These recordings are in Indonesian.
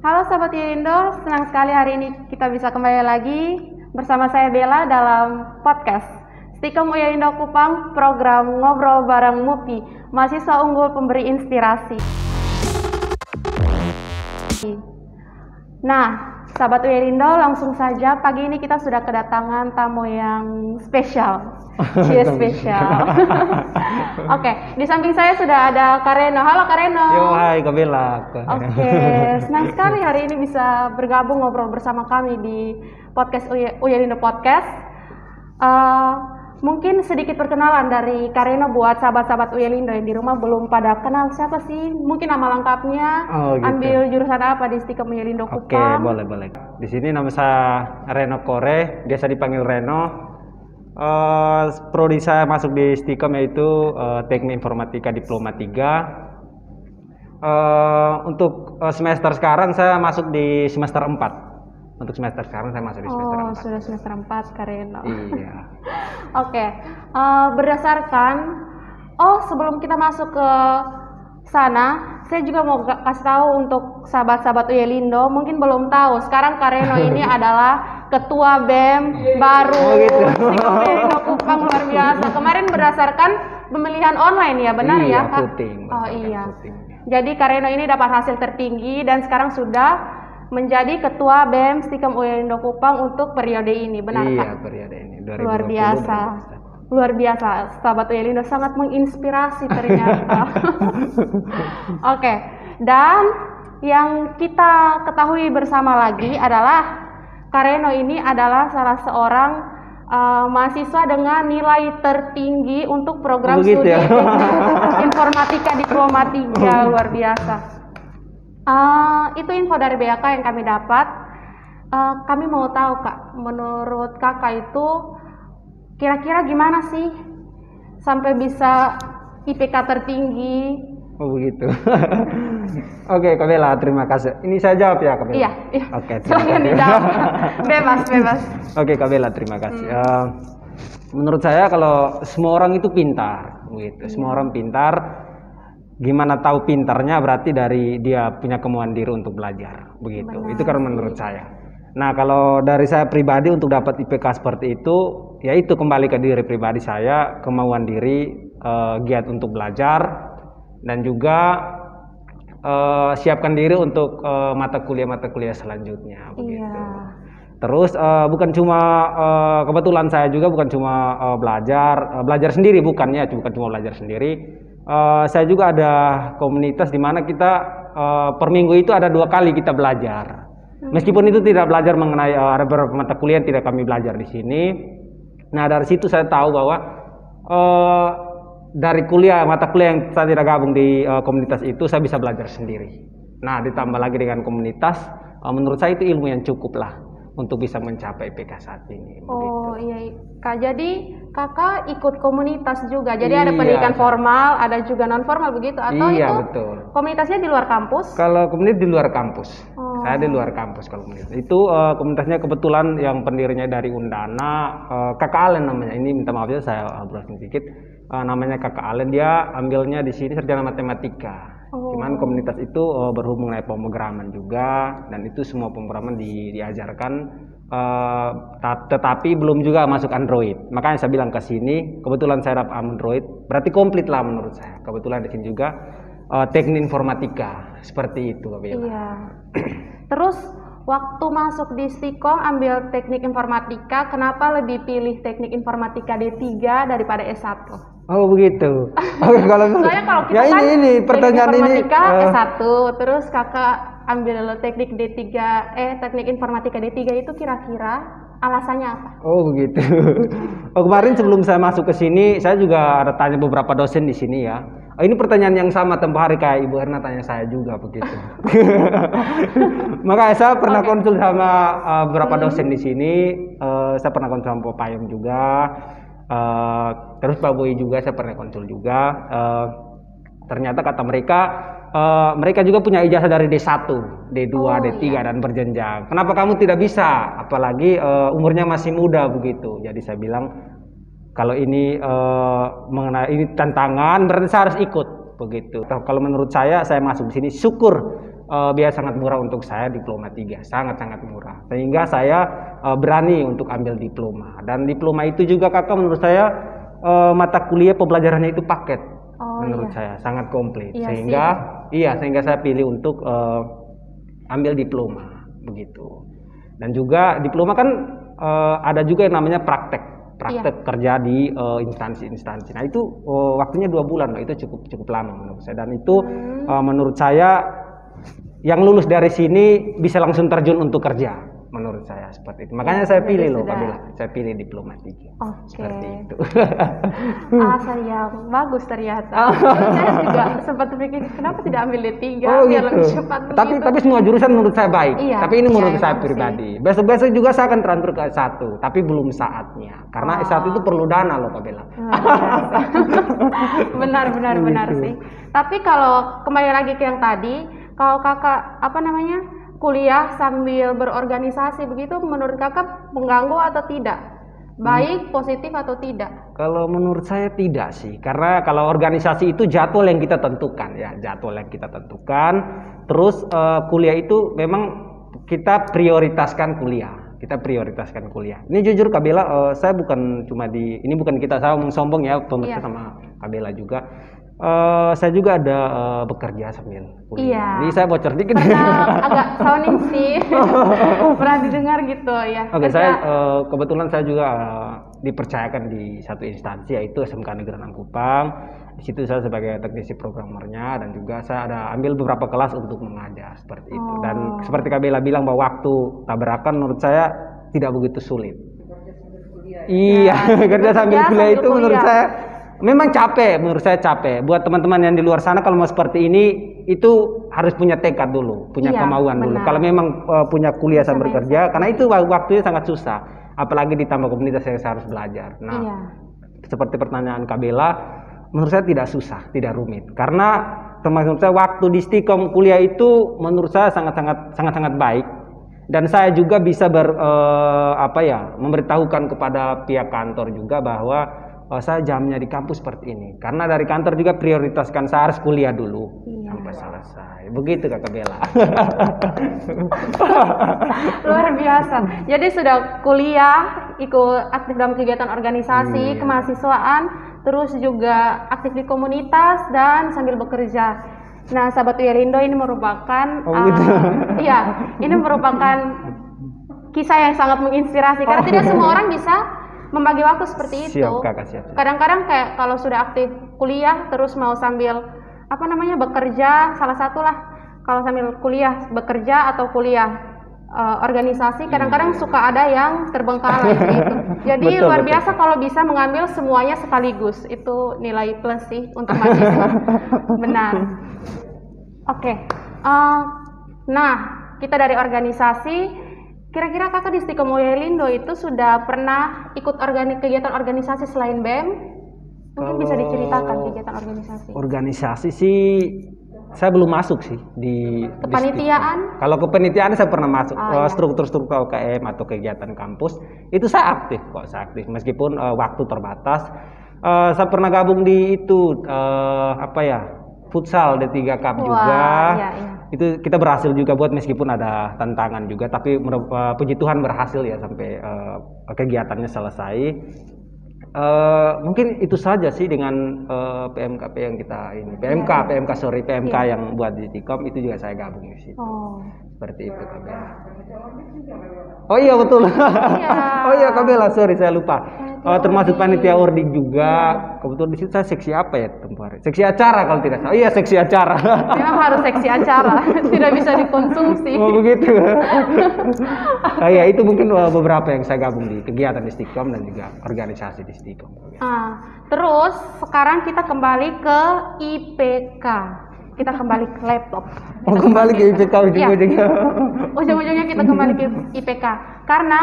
Halo Sobat Yelindo, senang sekali hari ini kita bisa kembali lagi bersama saya Bella dalam podcast Stikom Yelindo Kupang, program Ngobrol Bareng MUPI, mahasiswa unggul pemberi inspirasi. Nah, Sahabat Yelindo, langsung saja pagi ini kita sudah kedatangan tamu yang spesial. Spesial. Oke, di samping saya sudah ada Kak Reno. Halo Kak Reno. Yo, hai Kak Bella. Oke, senang sekali hari ini bisa bergabung ngobrol bersama kami di podcast Uyelindo Podcast. Mungkin sedikit perkenalan dari Kak Reno buat sahabat-sahabat Uyelindo yang di rumah belum pada kenal siapa sih. Mungkin nama lengkapnya, gitu. Ambil jurusan apa di Stikom Uyelindo Kupang. Oke, boleh. Di sini nama saya Reno Kore, biasa dipanggil Reno. Prodi saya masuk di Stikom yaitu Teknik Informatika Diploma 3. Untuk semester sekarang saya masuk di semester 4. Untuk semester sekarang saya masuk di semester 4. Oh, sudah semester 4 Kak Reno. Iya. Oke, berdasarkan sebelum kita masuk ke sana, saya juga mau kasih tahu untuk sahabat-sahabat Uyelindo, mungkin belum tahu. Sekarang Kak Reno ini adalah ketua BEM baru Stikom Uyelindo Kupang, luar biasa. Kemarin berdasarkan pemilihan online ya, benar iya, ya Kak? Puting, Iya. Puting. Jadi Kak Reno ini dapat hasil tertinggi dan sekarang sudah menjadi ketua BEM Stikom Uyelindo Kupang untuk periode ini, benar Iya, Kak? Iya, periode ini. 2020, Luar biasa. Luar biasa, sahabat Uyelindo sangat menginspirasi ternyata. Oke, dan yang kita ketahui bersama lagi adalah Kak Reno ini adalah salah seorang mahasiswa dengan nilai tertinggi untuk program studi Informatika Diploma 3, luar biasa. Itu info dari BAK yang kami dapat. Kami mau tahu Kak, menurut Kakak itu kira-kira gimana sih sampai bisa IPK tertinggi? Oh begitu. Oke, Kak Bella, terima kasih. Ini saya jawab ya, Kak Bella? Iya. Oke, silakan dijawab. Bebas. Oke, Kak Bella, terima kasih. Menurut saya kalau semua orang itu pintar, begitu. Semua orang pintar. Gimana tahu pintarnya berarti dari dia punya kemauan diri untuk belajar, begitu. Benar. Itu karena menurut saya. Nah, kalau dari saya pribadi untuk dapat IPK seperti itu, ya itu kembali ke diri pribadi saya, kemauan diri, giat untuk belajar, dan juga siapkan diri untuk mata kuliah selanjutnya, begitu. Iya. Terus bukan cuma kebetulan saya juga bukan cuma belajar sendiri, bukan cuma belajar sendiri. Saya juga ada komunitas di mana kita per minggu itu ada 2 kali kita belajar. Meskipun itu tidak belajar mengenai ada beberapa mata kuliah yang tidak kami belajar di sini. Nah, dari situ saya tahu bahwa dari mata kuliah yang saya tidak gabung di komunitas itu, saya bisa belajar sendiri. Nah, ditambah lagi dengan komunitas, menurut saya itu ilmu yang cukup lah untuk bisa mencapai IPK saat ini. Oh iya Kak, jadi Kakak ikut komunitas juga, jadi ada pendidikan formal, ada juga non formal begitu, atau iya, itu betul. Komunitasnya di luar kampus? Kalau komunitas di luar kampus. Saya di luar kampus kalau komunitas. Itu komunitasnya kebetulan yang pendirinya dari Undana, Kakak Alen namanya. Ini minta maaf ya saya browsing sedikit. Namanya Kakak Alen, dia ambilnya di sini sarjana matematika. Cuman komunitas itu berhubung dengan pemrograman juga, dan itu semua pemrograman diajarkan, tetapi belum juga masuk Android. Makanya saya bilang ke sini, kebetulan saya dapat Android, berarti komplit lah menurut saya. Kebetulan di sini juga teknik informatika, seperti itu. Iya. Terus waktu masuk di Stikom ambil teknik informatika, kenapa lebih pilih teknik informatika D3 daripada S1? Oh begitu. Kalau soalnya kalau kita ya ini pertanyaan teknik informatika ini S1, terus Kakak ambil teknik D3 teknik informatika D3 itu kira-kira alasannya apa? Oh begitu. Kemarin sebelum saya masuk ke sini, saya juga ada tanya beberapa dosen di sini ya. Ini pertanyaan yang sama tempo hari kayak Ibu Erna tanya saya juga begitu. Makanya saya pernah konsul sama beberapa dosen di sini. Saya pernah konsul sama Pak Payung juga. Terus Pak Boy juga saya pernah konsul juga. Ternyata kata mereka juga punya ijazah dari D1, D2, D3 dan berjenjang. Kenapa kamu tidak bisa? Apalagi umurnya masih muda begitu. Jadi saya bilang kalau ini mengenai ini tantangan berarti saya harus ikut begitu. Kalau menurut saya masuk di sini syukur biaya sangat murah untuk saya, diploma 3, sangat-sangat murah. Sehingga saya berani untuk ambil diploma. Dan diploma itu juga kakak menurut saya mata kuliah pembelajarannya itu paket. Menurut saya sangat komplit. Sehingga saya pilih untuk ambil diploma begitu. Dan juga diploma kan ada juga yang namanya praktek kerja di instansi-instansi. Nah itu waktunya 2 bulan, itu cukup lama menurut saya. Dan itu menurut saya yang lulus dari sini bisa langsung terjun untuk kerja, menurut saya seperti itu. Makanya saya pilih saya pilih diploma 3. Seperti itu. Sayang, bagus ternyata. Saya juga sempat berpikir kenapa tidak ambil D3 biar lebih cepat. Tapi semua jurusan menurut saya baik. Tapi ini menurut saya pribadi. Besok-besok juga saya akan transfer ke S1, tapi belum saatnya. Karena S1 itu perlu dana loh Kak Bella. Benar sih. Tapi kalau kembali lagi ke yang tadi, kalau kakak kuliah sambil berorganisasi begitu, menurut kakak mengganggu atau tidak? Baik, positif atau tidak? Kalau menurut saya tidak sih, karena kalau organisasi itu jadwal yang kita tentukan ya, Terus kuliah itu memang kita prioritaskan kuliah. Ini jujur Kak Bella, saya bukan cuma ini bukan saya ngomong sombong ya, pemirsa sama Kak Bella juga. Saya juga ada bekerja sambil kuliah. Jadi saya bocor dikit. Agak sounding sih. Pernah didengar gitu ya. Saya kebetulan saya juga dipercayakan di satu instansi, yaitu SMK Negeri 6 Kupang. Di situ saya sebagai teknisi programmernya, dan juga saya ada ambil beberapa kelas untuk mengajar seperti itu. Dan seperti Kak Bella bilang bahwa waktu tabrakan menurut saya tidak begitu sulit. Kerja sambil kuliah itu menurut saya memang menurut saya capek. Buat teman-teman yang di luar sana kalau mau seperti ini, itu harus punya tekad dulu, punya kemauan dulu. Kalau memang punya kuliah sambil kerja, karena itu waktunya sangat susah. Apalagi ditambah komunitas yang saya harus belajar. Nah, seperti pertanyaan Kak Bella, menurut saya tidak susah, tidak rumit. Karena termasuk saya waktu di Stikom kuliah itu menurut saya sangat baik. Dan saya juga bisa memberitahukan kepada pihak kantor juga bahwa saya jamnya di kampus seperti ini, karena dari kantor juga prioritaskan saya harus kuliah dulu sampai selesai. Begitu Kak Bella. Luar biasa. Jadi sudah kuliah, ikut aktif dalam kegiatan organisasi kemahasiswaan, terus juga aktif di komunitas dan sambil bekerja. Nah, sahabat Uyelindo, ini merupakan ini merupakan kisah yang sangat menginspirasi, karena tidak semua orang bisa membagi waktu seperti itu. Siap. Kadang-kadang kayak kalau sudah aktif kuliah terus mau sambil bekerja, salah satulah kalau sambil kuliah bekerja atau kuliah organisasi, kadang-kadang suka ada yang terbengkalai gitu. Jadi luar biasa kalau bisa mengambil semuanya sekaligus, itu nilai plus sih untuk mahasiswa. Benar. Oke. Nah, kita dari organisasi. Kira-kira kakak di Stikom Uyelindo itu sudah pernah ikut kegiatan organisasi selain BEM? Mungkin bisa diceritakan kegiatan organisasi. Organisasi sih saya belum masuk sih di kepanitiaan. Kalau kepanitiaan saya pernah masuk, struktur-struktur UKM atau kegiatan kampus itu saya aktif meskipun waktu terbatas. Saya pernah gabung di itu futsal D3 Cup juga. Itu kita berhasil juga buat, meskipun ada tantangan juga, tapi puji Tuhan berhasil ya sampai kegiatannya selesai. Mungkin itu saja sih dengan PMKP yang kita ini. PMK yang buat di Stikom itu juga saya gabung di situ. Seperti itu Kak Bella. Oh iya betul. Kak Bella, sorry saya lupa. Termasuk panitia ordik juga. Kebetulan di situ saya seksi apa ya tempat? Seksi acara kalau tidak salah. Iya, seksi acara. Memang harus seksi acara, tidak bisa dikonsumsi. Oh begitu. Itu mungkin beberapa yang saya gabung di kegiatan di Stikom dan juga organisasi di Stikom. Terus sekarang kita kembali ke IPK. Kita kembali ke laptop. Kembali ke IPK ujung-ujungnya. Ujung-ujungnya kita kembali ke IPK. Karena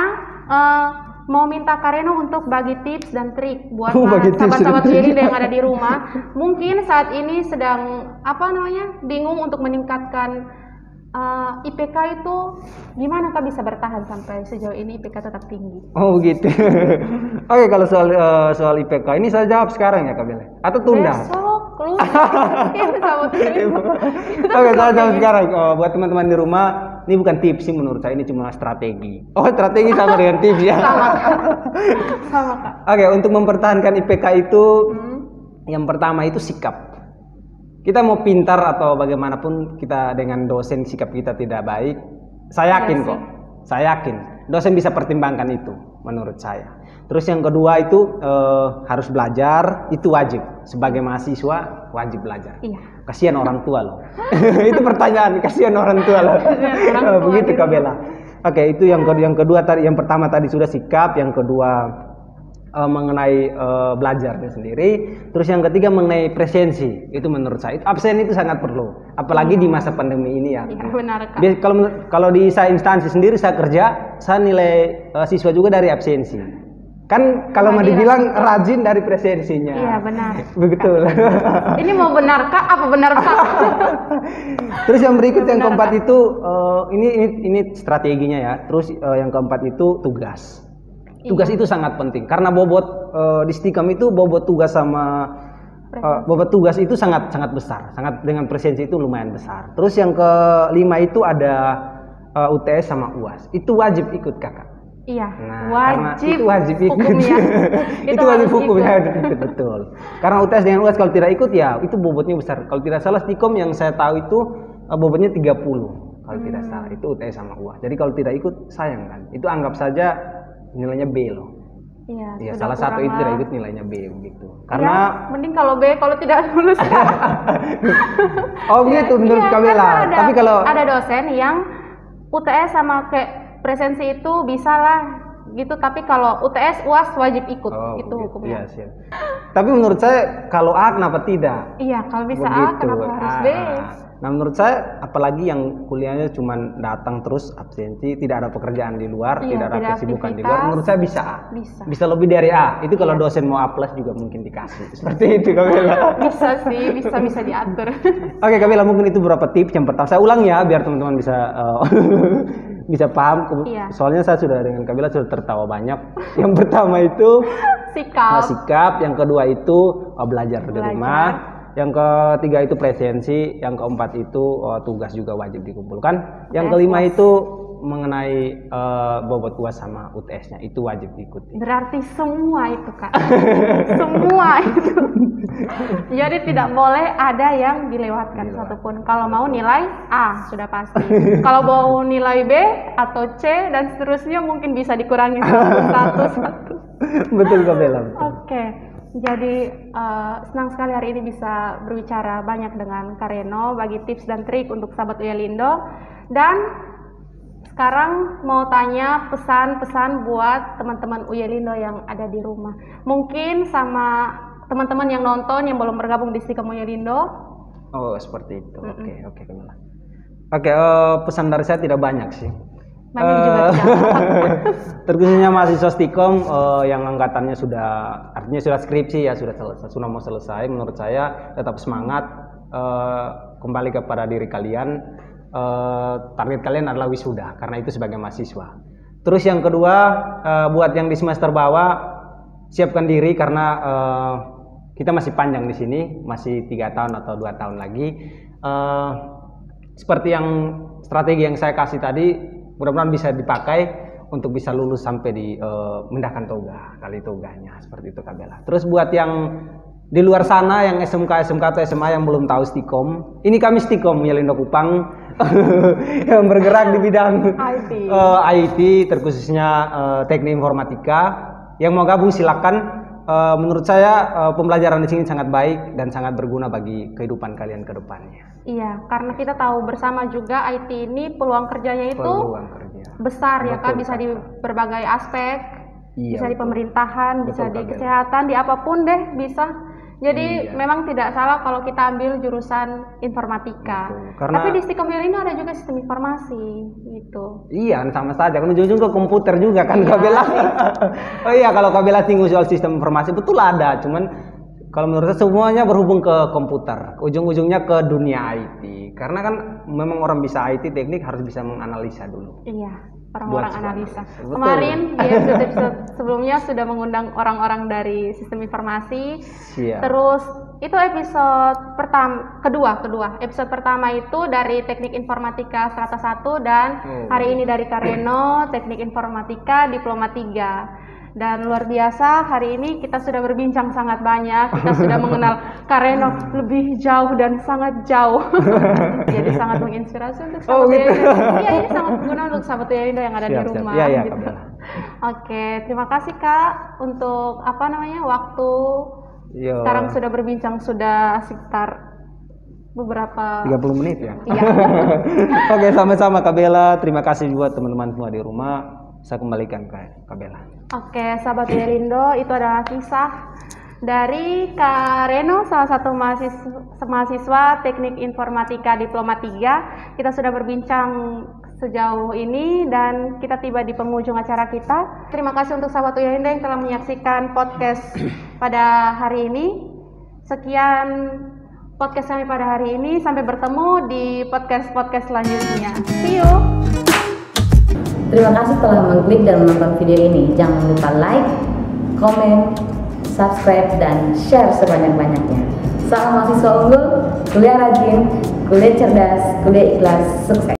mau minta Kak Reno untuk bagi tips dan trik buat sahabat-sahabat Uyelindo yang ada di rumah. Mungkin saat ini sedang bingung untuk meningkatkan IPK itu, gimana Kak bisa bertahan sampai sejauh ini IPK tetap tinggi? Oh begitu. Oke, kalau soal IPK ini saya jawab sekarang ya Kak Bella, atau tunda? Besok keluar. Ini sabot ULIndo. Oke, saya tahu sekarang. Buat teman-teman di rumah, ini bukan tips sih menurut saya, ini cuma strategi. Oh, strategi sama dengan tips ya. Sama Kak. Oke, untuk mempertahankan IPK itu, yang pertama itu sikap. Kita mau pintar atau bagaimanapun kita dengan dosen sikap kita tidak baik, saya yakin kok. Saya yakin dosen bisa pertimbangkan itu menurut saya. Terus yang kedua itu harus belajar, itu wajib. Sebagai mahasiswa wajib belajar. Iya. Kasihan orang tua loh. Itu pertanyaan, kasihan orang tua loh. Begitu Kak Bella. Oke, itu yang kedua tadi, yang pertama tadi sudah sikap, yang kedua mengenai belajarnya sendiri, terus yang ketiga mengenai presensi. Itu menurut saya absen itu sangat perlu, apalagi di masa pandemi ini ya. Iya benar Kak. Kalau di saya instansi sendiri saya kerja, saya nilai siswa juga dari absensi. Kan kalau mau dibilang rajin dari presensinya. Iya benar. Begitu. Ini mau benar Kak? Apa benar Kak? Terus yang berikut yang keempat itu ini strateginya ya. Terus yang keempat itu tugas. Tugas itu sangat penting karena bobot di Stikom itu bobot tugas sama bobot tugas itu sangat besar, sangat dengan presensi itu lumayan besar. Terus yang kelima itu ada UTS sama UAS. Itu wajib ikut Kakak. Iya. Nah, wajib. itu wajib ikut. Hukumnya. Itu wajib hukumnya. Betul. Karena UTS dengan UAS kalau tidak ikut ya itu bobotnya besar. Kalau tidak salah Stikom yang saya tahu itu bobotnya 30 kalau tidak salah. Itu UTS sama UAS. Jadi kalau tidak ikut sayang kan. Itu anggap saja nilainya B loh. Iya, salah satu itu tidak ikut nilainya B begitu. Karena ya, mending kalau B kalau tidak lulus. Oh begitu menurut Kak Bella. Tapi kalau ada dosen yang UTS sama kayak presensi itu bisa lah gitu, tapi kalau UTS UAS wajib ikut gitu hukumnya. Iya, siap. Tapi menurut saya kalau A kenapa tidak? Iya, kalau bisa A kenapa harus B? Nah menurut saya apalagi yang kuliahnya cuma datang terus absensi, tidak ada pekerjaan di luar, tidak ada kesibukan di luar, menurut saya bisa A. Bisa lebih dari A. Itu kalau dosen mau A+ juga mungkin dikasih. Seperti itu Kak Bella. Bisa sih, bisa diatur. Oke Kak Bella, mungkin itu beberapa tips. Yang pertama saya ulang ya biar teman-teman bisa bisa paham. Soalnya saya sudah dengan Kak Bella sudah tertawa banyak. Yang pertama itu sikap, yang kedua itu belajar di rumah. Yang ketiga itu presensi, yang keempat itu tugas juga wajib dikumpulkan. Yang kelima itu mengenai bobot UAS sama UTS-nya itu wajib diikuti. Berarti semua itu Kak. Semua itu. Jadi tidak boleh ada yang dilewatkan satupun. Kalau mau nilai A sudah pasti. Kalau mau nilai B atau C dan seterusnya mungkin bisa dikurangi satu. Betul Kak Bella. Oke. Jadi senang sekali hari ini bisa berbicara banyak dengan Kak Reno bagi tips dan trik untuk sahabat ULIndo. Dan sekarang mau tanya pesan-pesan buat teman-teman ULIndo yang ada di rumah. Mungkin sama teman-teman yang nonton yang belum bergabung di Stikom ULIndo. Oh seperti itu. Oke Kamila. Oke, pesan dari saya tidak banyak sih. Banyak juga terkhususnya mahasiswa Stikom yang angkatannya artinya sudah skripsi ya, sudah mau selesai. Menurut saya tetap semangat, kembali kepada diri kalian. Target kalian adalah wisuda karena itu sebagai mahasiswa. Terus yang kedua, buat yang di semester bawah siapkan diri karena kita masih panjang di sini, masih 3 tahun atau 2 tahun lagi. Seperti yang strategi yang saya kasih tadi, mudah-mudahan bisa dipakai untuk bisa lulus sampai di mendapatkan toga, kali toganya seperti itu Kak Bella. Terus buat yang di luar sana yang SMK atau SMA yang belum tahu Stikom, ini kami Stikom ULIndo Kupang yang bergerak di bidang IT terkhususnya teknik informatika. Yang mau gabung silakan. Menurut saya pembelajaran di sini sangat baik dan sangat berguna bagi kehidupan kalian ke depannya. Iya, karena kita tahu bersama juga IT ini peluang kerjanya itu besar ya Kak, bisa di berbagai aspek, bisa di pemerintahan, bisa di kesehatan, di apapun deh bisa. Jadi memang tidak salah kalau kita ambil jurusan informatika. Tapi di Stikom ULIndo ada juga sistem informasi gitu. Iya, sama saja. Kan ujung-ujung ke komputer juga kan Kak Bella. Oh iya, kalau Kak Bella singgung soal sistem informasi betul ada, cuman kalau menurut saya semuanya berhubung ke komputer, ujung-ujungnya ke dunia IT. Karena kan memang orang bisa IT teknik harus bisa menganalisa dulu. Iya, orang-orang analisa. Kemarin di episode sebelumnya sudah mengundang orang-orang dari sistem informasi. Terus Itu episode kedua. Episode pertama itu dari Teknik Informatika Strata 1 dan hari ini dari Kareno Teknik Informatika Diploma 3. Dan luar biasa, hari ini kita sudah berbincang sangat banyak. Kita sudah mengenal Kareno lebih jauh dan sangat jauh. Jadi sangat menginspirasi untuk sahabat Yelindo. Iya, ini sangat berguna untuk sahabat Yelindo yang ada di rumah. Iya, gitu. Oke, terima kasih Kak untuk waktu. Yo. Sekarang sudah berbincang sudah sekitar beberapa 30 menit ya. Iya. Oke, sama-sama Kak Bella. Terima kasih juga teman-teman semua di rumah. Saya kembalikan ke Kak Bella. Oke, sahabat Yelindo, itu adalah kisah dari Kak Reno, salah satu mahasiswa Teknik Informatika Diploma 3. Kita sudah berbincang sejauh ini dan kita tiba di penghujung acara kita. Terima kasih untuk sahabat Yelindo yang telah menyaksikan podcast pada hari ini. Sekian podcast kami pada hari ini. Sampai bertemu di podcast-podcast selanjutnya. See you! Terima kasih telah mengklik dan menonton video ini. Jangan lupa like, komen, subscribe, dan share sebanyak-banyaknya. Salam mahasiswa unggul, kuliah rajin, kuliah cerdas, kuliah ikhlas, sukses!